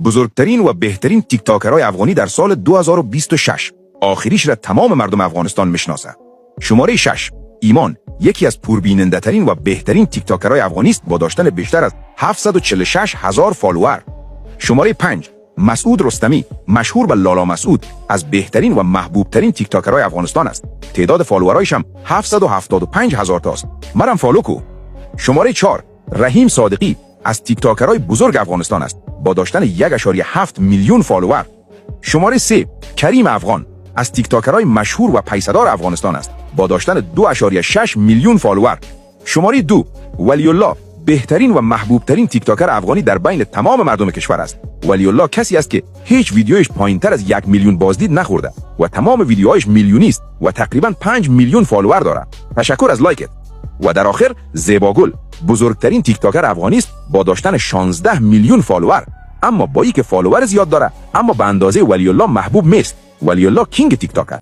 بزرگترین و بهترین تیک تاکرهای افغانی در سال 2026. آخریش را تمام مردم افغانستان میشناسه. شماره 6. ایمان یکی از پربیننده‌ترین و بهترین تیک تاکرهای افغانی است با داشتن بیشتر از 746,000 فالوور. شماره 5. مسعود رستمی مشهور به لالا مسعود از بهترین و محبوب ترین تیک تاکرهای افغانستان است. تعداد فالوورایش هم 775,000 تاست. مرم فالو کو. شماره 4. رحیم صادقی از تیک تاکرهای بزرگ افغانستان است با داشتن 1.7 میلیون فالوور. شماره 3. کریم افغان از تیک تاکرهای مشهور و پیسدار افغانستان است با داشتن 2.6 میلیون فالوور. شماره 2. ولی الله بهترین و محبوب ترین تیک تاکر افغانی در بین تمام مردم کشور است. ولی الله کسی است که هیچ ویدیویش پایینتر از 1 میلیون بازدید نخورده و تمام ویدیوهایش میلیونی است و تقریبا 5 میلیون فالوور دارد. تشکر از لایکت. و در آخر زیباگل بزرگترین تیک تاکر افغانی است با داشتن 16 میلیون فالوور، اما با اینکه فالوور زیاد داره اما به اندازه ولی الله محبوب نیست. ولی الله کینگ تیک تاکر.